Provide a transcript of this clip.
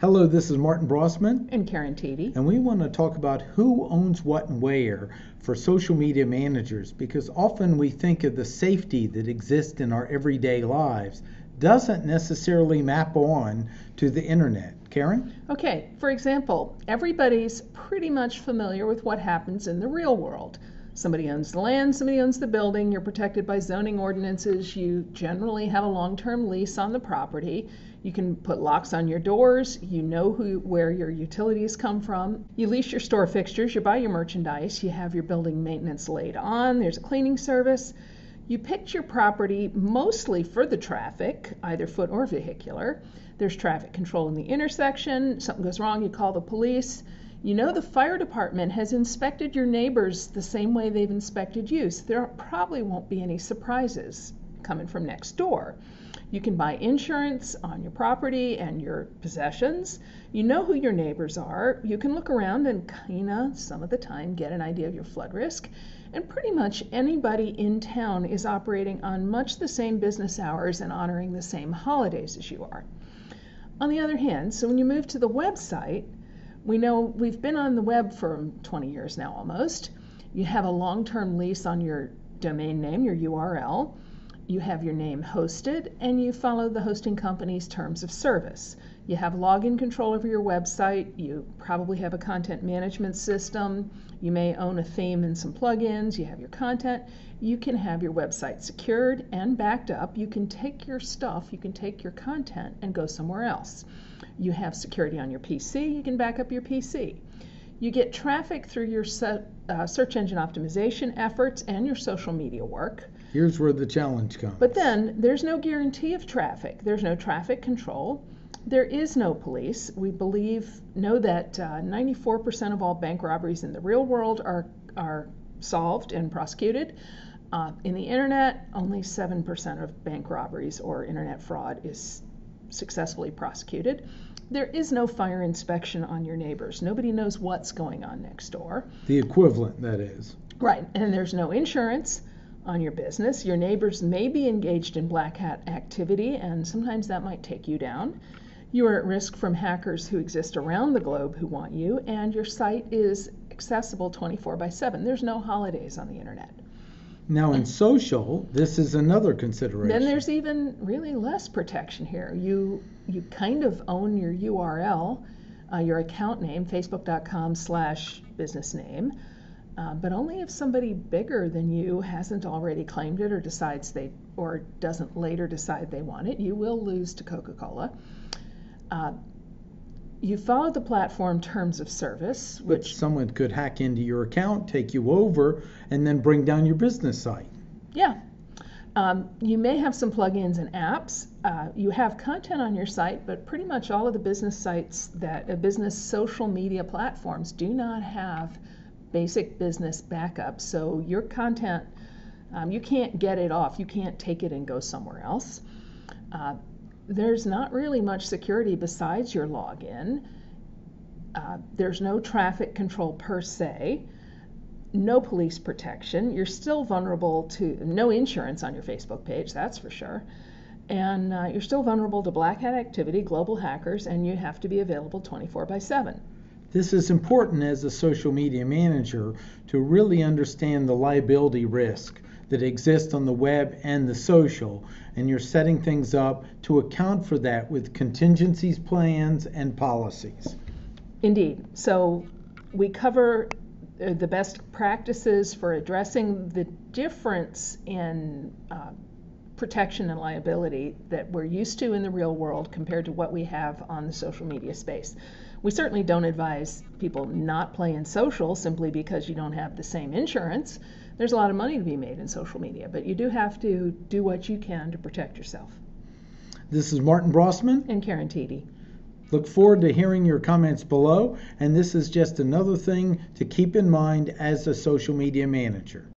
Hello, this is Martin Brossman, And Karen Teedy. and we want to talk about who owns what and where for social media managers, because often we think of the safety that exists in our everyday lives doesn't necessarily map on to the internet. Karen? Okay, for example, everybody's pretty much familiar with what happens in the real world. Somebody owns the land, somebody owns the building, you're protected by zoning ordinances, you generally have a long-term lease on the property, you can put locks on your doors, you know where your utilities come from, you lease your store fixtures, you buy your merchandise, you have your building maintenance laid on, there's a cleaning service. You picked your property mostly for the traffic, either foot or vehicular. There's traffic control in the intersection, something goes wrong, you call the police. You know the fire department has inspected your neighbors the same way they've inspected you, so there probably won't be any surprises coming from next door. You can buy insurance on your property and your possessions. You know who your neighbors are. You can look around and some of the time, get an idea of your flood risk. And pretty much anybody in town is operating on much the same business hours and honoring the same holidays as you are. On the other hand, so when you move to the website, we know we've been on the web for 20 years now almost. You have a long-term lease on your domain name, your URL. You have your name hosted, and you follow the hosting company's terms of service. You have login control over your website. You probably have a content management system. You may own a theme and some plugins. You have your content. You can have your website secured and backed up. You can take your stuff, you can take your content and go somewhere else. You have security on your PC. You can back up your PC. You get traffic through your search engine optimization efforts and your social media work. Here's where the challenge comes. But then there's no guarantee of traffic. There's no traffic control. There is no police. We know that 94% of all bank robberies in the real world are solved and prosecuted. In the internet, only 7% of bank robberies or internet fraud is successfully prosecuted. There is no fire inspection on your neighbors. Nobody knows what's going on next door. The equivalent, that is. Right, and there's no insurance on your business. Your neighbors may be engaged in black hat activity, and sometimes that might take you down. You are at risk from hackers who exist around the globe who want you, and your site is accessible 24/7. There's no holidays on the internet. Now in social, this is another consideration. Then there's even really less protection here. You kind of own your URL, your account name, facebook.com/business name, but only if somebody bigger than you hasn't already claimed it or doesn't later decide they want it. You will lose to Coca-Cola. You follow the platform terms of service, which someone could hack into your account, take you over, and then bring down your business site. Yeah. You may have some plugins and apps. You have content on your site, but pretty much all of the business sites business social media platforms do not have basic business backup. So your content, you can't get it off. You can't take it and go somewhere else. There's not really much security besides your login. There's no traffic control per se, no police protection. You're still vulnerable to no insurance on your Facebook page, that's for sure. And you're still vulnerable to black hat activity, global hackers, and you have to be available 24/7. This is important as a social media manager to really understand the liability risk that exists on the web and the social, and you're setting things up to account for that with contingencies plans and policies. Indeed. So we cover the best practices for addressing the difference in protection and liability that we're used to in the real world compared to what we have on the social media space. We certainly don't advise people not play in social simply because you don't have the same insurance. There's a lot of money to be made in social media, but you do have to do what you can to protect yourself. This is Martin Brossman and Karen Teedy. Look forward to hearing your comments below, and this is just another thing to keep in mind as a social media manager.